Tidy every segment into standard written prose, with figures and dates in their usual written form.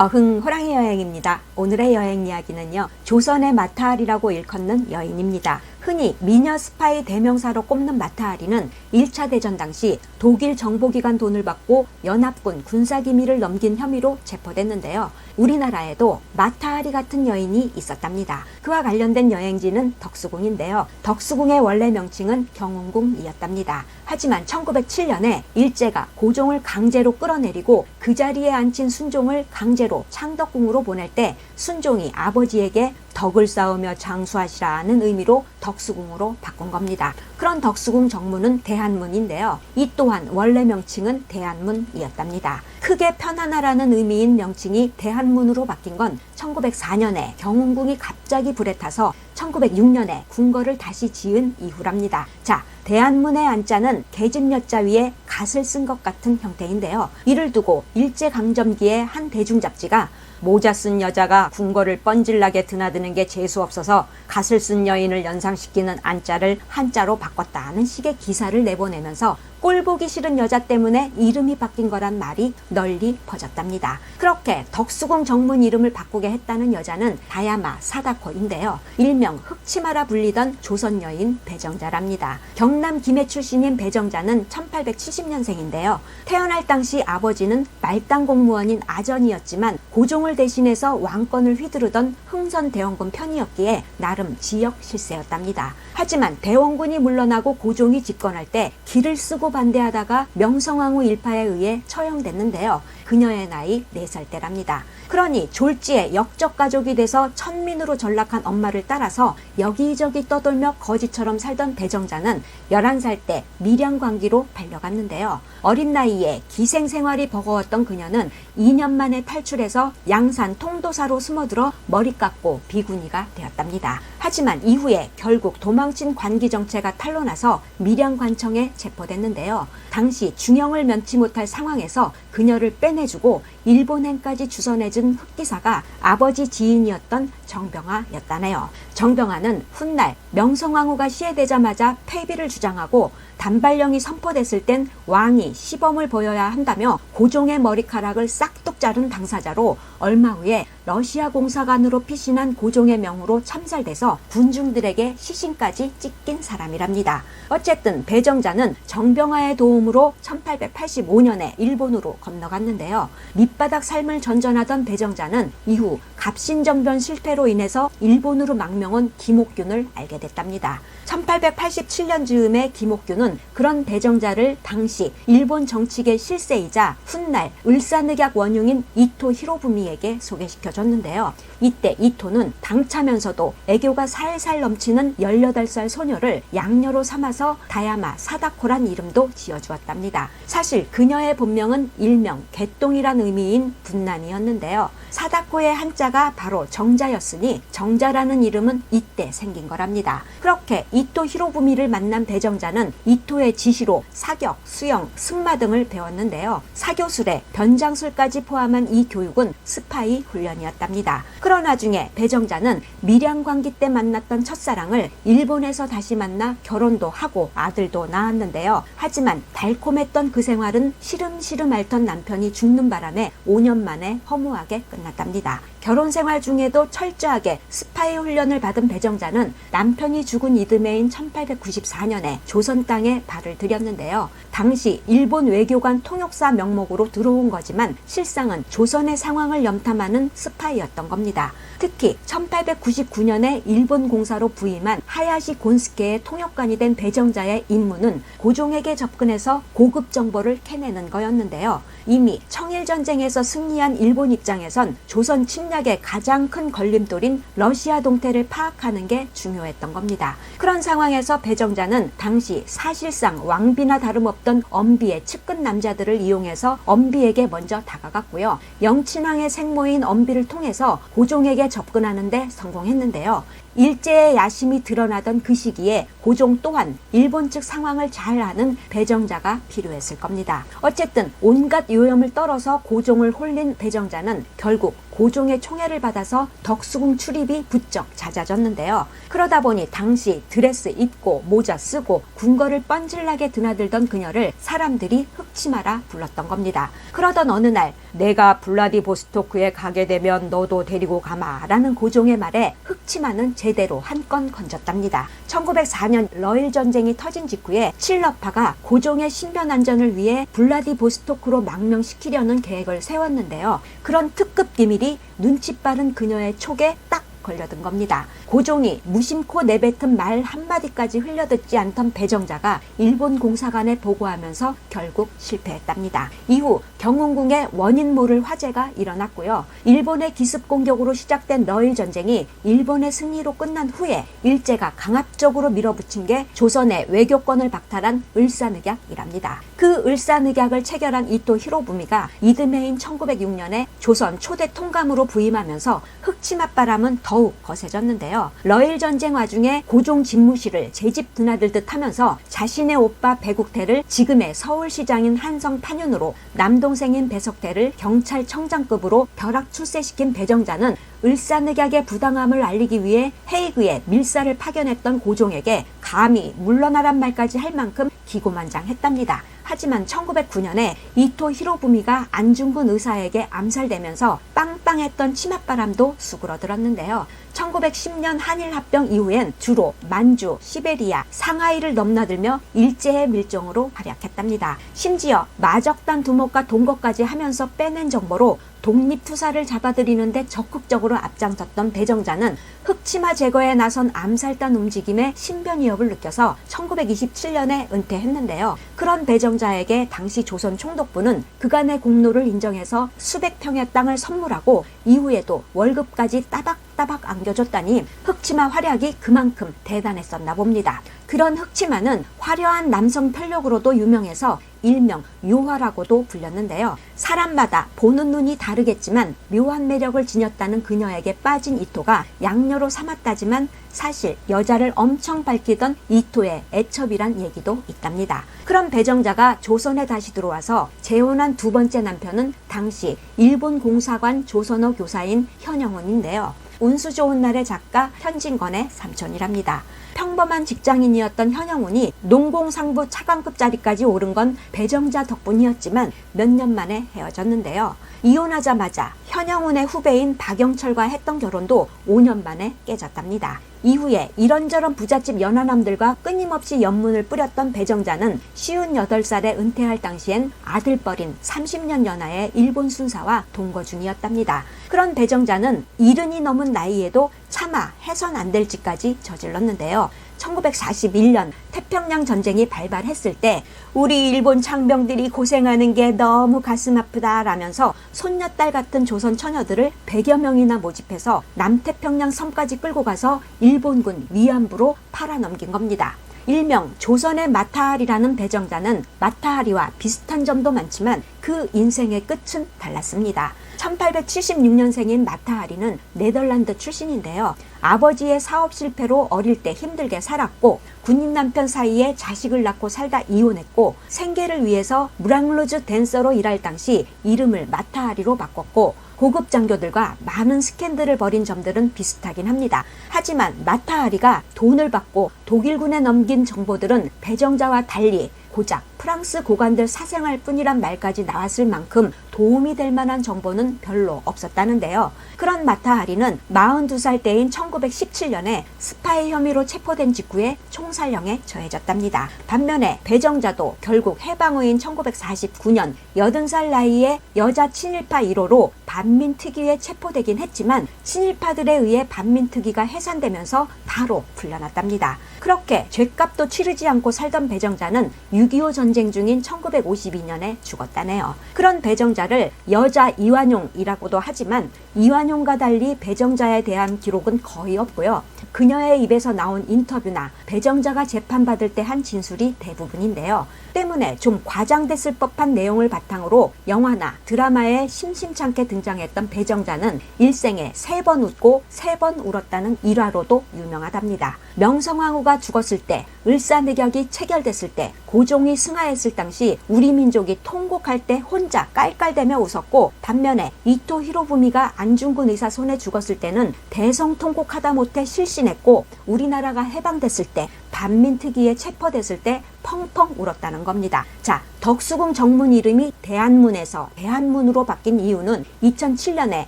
호랑이 여행입니다. 오늘의 여행 이야기는요, 조선의 마타하리라고 일컫는 여인입니다. 흔히 미녀 스파이 대명사로 꼽는 마타하리는 1차 대전 당시 독일 정보기관 돈을 받고 연합군 군사기밀을 넘긴 혐의로 체포됐는데요. 우리나라에도 마타하리 같은 여인이 있었답니다. 그와 관련된 여행지는 덕수궁인데요. 덕수궁의 원래 명칭은 경운궁이었답니다. 하지만 1907년에 일제가 고종을 강제로 끌어내리고 그 자리에 앉힌 순종을 강제로 창덕궁으로 보낼 때 순종이 아버지에게 덕을 쌓으며 장수하시라는 의미로 덕수궁으로 바꾼 겁니다. 그런 덕수궁 정문은 대한문인데요. 이 또한 원래 명칭은 대한문이었답니다. 크게 편안하라는 의미인 명칭이 대한문으로 바뀐 건 1904년에 경운궁이 갑자기 불에 타서 1906년에 궁궐을 다시 지은 이후랍니다. 자, 대한문의 안자는 계집여자 위에 갓을 쓴 것 같은 형태인데요. 이를 두고 일제강점기에 한 대중잡지가 모자 쓴 여자가 궁궐을 뻔질나게 드나드는 게 재수없어서 갓을 쓴 여인을 연상시키는 안자를 한자로 바꿨다는 식의 기사를 내보내면서 꼴보기 싫은 여자 때문에 이름이 바뀐 거란 말이 널리 퍼졌답니다. 그렇게 덕수궁 정문 이름을 바꾸게 했다는 여자는 다야마 사다코인데요. 일명 흑치마라 불리던 조선 여인 배정자랍니다. 경남 김해 출신인 배정자는 1870년생인데요. 태어날 당시 아버지는 말단 공무원인 아전이었지만 고종을 대신해서 왕권을 휘두르던 흥선대원군 편이었기에 나름 지역 실세였답니다. 하지만 대원군이 물러나고 고종이 집권할 때 길을 쓰고 반대하다가 명성황후 일파에 의해 처형됐는데요. 그녀의 나이 4살 때랍니다. 그러니 졸지에 역적가족이 돼서 천민으로 전락한 엄마를 따라서 여기저기 떠돌며 거지처럼 살던 배정자는 11살 때 밀양광기로 발려갔는데요. 어린 나이에 기생생활이 버거웠던 그녀는 2년 만에 탈출해서 양산 통도사로 숨어들어 머리 깎고 비구니가 되었답니다. 하지만 이후에 결국 도망친 관기정체가 탄로나서 밀양관청에 체포됐는데요. 당시 중형을 면치 못할 상황에서 그녀를 빼내주고 일본행까지 주선해준 흑기사가 아버지 지인이었던 정병화였다네요. 정병화는 훗날 명성황후가 시해되자마자 폐비를 주장하고 단발령이 선포됐을 땐 왕이 시범을 보여야 한다며 고종의 머리카락을 싹둑 자른 당사자로 얼마 후에 러시아 공사관으로 피신한 고종의 명으로 참살돼서 군중들에게 시신까지 찢긴 사람이랍니다. 어쨌든 배정자는 정병화의 도움으로 1885년에 일본으로 건너갔는데요. 밑바닥 삶을 전전하던 배정자는 이후 갑신정변 실패로 인해서 일본으로 망명한 김옥균을 알게 됐답니다. 1887년 즈음에 김옥균은 그런 배정자를 당시 일본 정치계 실세이자 훗날 을사늑약 원흉인 이토 히로부미에게 소개시켜줬는데요. 이때 이토는 당차면서도 애교가 살살 넘치는 18살 소녀를 양녀로 삼아서 다야마 사다코란 이름도 지어주었답니다. 사실 그녀의 본명은 일명 개똥이란 의미인 분남이었는데요. 사다코의 한자가 바로 정자였으니 정자라는 이름은 이때 생긴 거랍니다. 그렇게 이토 히로부미를 만난 배정자는 이토의 지시로 사격, 수영, 승마 등을 배웠는데요. 사교술에 변장술까지 포함한 이 교육은 스파이 훈련이었답니다. 그러나 중에 배정자는 밀양광기 때 만났던 첫사랑을 일본에서 다시 만나 결혼도 하고 아들도 낳았는데요. 하지만 달콤했던 그 생활은 시름시름 앓던 남편이 죽는 바람에 5년 만에 허무하게 끝났답니다. 결혼 생활 중에도 철저하게 스파이 훈련을 받은 배정자는 남편이 죽은 이듬해인 1894년에 조선 땅에 발을 들였는데요. 당시 일본 외교관 통역사 명목으로 들어온 거지만 실상은 조선의 상황을 염탐하는 스파이였던 겁니다. 특히 1899년에 일본 공사로 부임한 하야시 곤스케의 통역관이 된 배정자의 임무는 고종에게 접근해서 고급 정보를 캐내는 거였는데요. 이미 청일전쟁에서 승리한 일본 입장에선 조선 침략의 가장 큰 걸림돌인 러시아 동태를 파악하는 게 중요했던 겁니다. 그런 상황에서 배정자는 당시 사실상 왕비나 다름없던 엄비의 측근 남자들을 이용해서 엄비에게 먼저 다가갔고요. 영친왕의 생모인 엄비를 통해서 고종에게 접근하는 데 성공했는데요. 일제의 야심이 드러나던 그 시기에 고종 또한 일본 측 상황을 잘 아는 배정자가 필요했을 겁니다. 어쨌든 온갖 요염을 떨어서 고종을 홀린 배정자는 결국 고종의 총애를 받아서 덕수궁 출입이 부쩍 잦아졌는데요. 그러다 보니 당시 드레스 입고 모자 쓰고 궁궐을 뻔질나게 드나들던 그녀를 사람들이 흑치마라 불렀던 겁니다. 그러던 어느 날 내가 블라디보스토크에 가게 되면 너도 데리고 가마 라는 고종의 말에 흑치마는 제대로 한 건 건졌답니다. 1904년 러일 전쟁이 터진 직후에 칠러파가 고종의 신변 안전을 위해 블라디보스토크로 망명시키려는 계획을 세웠는데요. 그런 특급 기밀이 눈치 빠른 그녀의 촉에 딱 걸려든 겁니다. 고종이 무심코 내뱉은 말 한마디까지 흘려듣지 않던 배정자가 일본 공사관에 보고하면서 결국 실패했답니다. 이후 경운궁에 원인 모를 화재가 일어났고요. 일본의 기습 공격으로 시작된 러일 전쟁이 일본의 승리로 끝난 후에 일제가 강압적으로 밀어붙인 게 조선의 외교권을 박탈한 을사늑약이랍니다. 그 을사늑약을 체결한 이토 히로부미가 이듬해인 1906년에 조선 초대 통감으로 부임하면서 흑치맛바람은 더욱 거세졌는데요. 러일 전쟁 와중에 고종 집무실을 제집 드나들듯 하면서 자신의 오빠 배국태를 지금의 서울시장인 한성 탄윤으로 남동생인 배석태를 경찰청장급으로 벼락 출세시킨 배정자는 을사늑약의 부당함을 알리기 위해 헤이그에 밀사를 파견했던 고종에게 감히 물러나란 말까지 할 만큼 기고만장했답니다. 하지만 1909년에 이토 히로부미가 안중근 의사에게 암살되면서 빵빵했던 치맛바람도 수그러들었는데요. 1910년 한일합병 이후엔 주로 만주, 시베리아, 상하이를 넘나들며 일제의 밀정으로 활약했답니다. 심지어 마적단 두목과 동거까지 하면서 빼낸 정보로 독립투사를 잡아들이는데 적극적으로 앞장섰던 배정자는 흑치마 제거에 나선 암살단 움직임에 신변 위협을 느껴서 1927년에 은퇴했는데요. 그런 배정자에게 당시 조선 총독부는 그간의 공로를 인정해서 수백 평의 땅을 선물하고 이후에도 월급까지 따박따박 안겨줬다니 흑치마 활약이 그만큼 대단했었나 봅니다. 그런 흑치마는 화려한 남성 편력으로도 유명해서 일명 묘화라고도 불렸는데요. 사람마다 보는 눈이 다르겠지만 묘한 매력을 지녔다는 그녀에게 빠진 이토가 양녀로 삼았다지만 사실 여자를 엄청 밝히던 이토의 애첩이란 얘기도 있답니다. 그런 배정자가 조선에 다시 들어와서 재혼한 두 번째 남편은 당시 일본 공사관 조선어 교사인 현영훈인데요. 운수 좋은 날의 작가 현진건의 삼촌이랍니다. 평범한 직장인이었던 현영훈이 농공상부 차관급 자리까지 오른 건 배정자 덕분이었지만 몇 년 만에 헤어졌는데요. 이혼하자마자 현영훈의 후배인 박영철과 했던 결혼도 5년 만에 깨졌답니다. 이후에 이런저런 부잣집 연하남들과 끊임없이 연문을 뿌렸던 배정자는 58살에 은퇴할 당시엔 아들뻘인 30년 연하의 일본 순사와 동거 중이었답니다. 그런 배정자는 70이 넘은 나이에도 차마 해선 안 될 짓까지 저질렀는데요. 1941년 태평양 전쟁이 발발했을 때 우리 일본 장병들이 고생하는 게 너무 가슴 아프다 라면서 손녀딸 같은 조선 처녀들을 100여 명이나 모집해서 남태평양 섬까지 끌고 가서 일본군 위안부로 팔아넘긴 겁니다. 일명 조선의 마타하리라는 배정자는 마타하리와 비슷한 점도 많지만 그 인생의 끝은 달랐습니다. 1876년생인 마타하리는 네덜란드 출신인데요. 아버지의 사업 실패로 어릴 때 힘들게 살았고 군인 남편 사이에 자식을 낳고 살다 이혼했고 생계를 위해서 무랑루즈 댄서로 일할 당시 이름을 마타하리로 바꿨고 고급 장교들과 많은 스캔들을 벌인 점들은 비슷하긴 합니다. 하지만 마타하리가 돈을 받고 독일군에 넘긴 정보들은 배정자와 달리 고작 프랑스 고관들 사생활 뿐이란 말까지 나왔을 만큼 도움이 될 만한 정보는 별로 없었다는데요. 그런 마타하리는 42살 때인 1917년에 스파이 혐의로 체포된 직후에 총살령에 처해졌답니다. 반면에 배정자도 결국 해방 후인 1949년 80살 나이에 여자 친일파 1호로 반민특위에 체포되긴 했지만 친일파들에 의해 반민특위가 해산되면서 바로 풀려났답니다. 그렇게 죗값도 치르지 않고 살던 배정자는 6.25 전쟁 중인 1952년에 죽었다네요. 그런 배정자를 여자 이완용이라고도 하지만 이완용과 달리 배정자에 대한 기록은 거의 없고요. 그녀의 입에서 나온 인터뷰나 배정자가 재판받을 때 한 진술이 대부분인데요. 때문에 좀 과장됐을 법한 내용을 바탕으로 영화나 드라마에 심심찮게 등장 등장했던 배정자는 일생에 3번 웃고 3번 울었다는 일화로도 유명하답니다. 명성황후가 죽었을 때, 을사늑약이 체결됐을 때, 고종이 승하했을 당시 우리 민족이 통곡할 때 혼자 깔깔대며 웃었고, 반면에 이토 히로부미가 안중근 의사 손에 죽었을 때는 대성통곡하다 못해 실신했고, 우리나라가 해방됐을 때, 반민특위에 체포됐을 때 펑펑 울었다는 겁니다. 자, 덕수궁 정문 이름이 대한문에서 대한문으로 바뀐 이유는 2007년에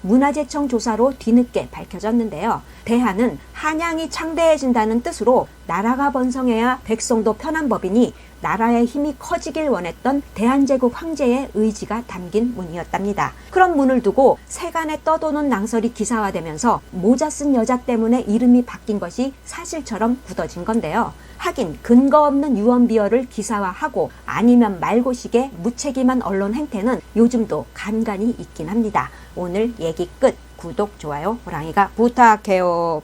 문화재청 조사로 뒤늦게 밝혀졌는데요. 대한은 한양이 창대해진다는 뜻으로 나라가 번성해야 백성도 편한 법이니 나라의 힘이 커지길 원했던 대한제국 황제의 의지가 담긴 문이었답니다. 그런 문을 두고 세간에 떠도는 낭설이 기사화되면서 모자 쓴 여자 때문에 이름이 바뀐 것이 사실처럼 굳어진 건데요. 하긴 근거 없는 유언비어를 기사화하고 아니면 말고식의 무책임한 언론 행태는 요즘도 간간이 있긴 합니다. 오늘 얘기 끝. 구독, 좋아요, 호랑이가 부탁해요.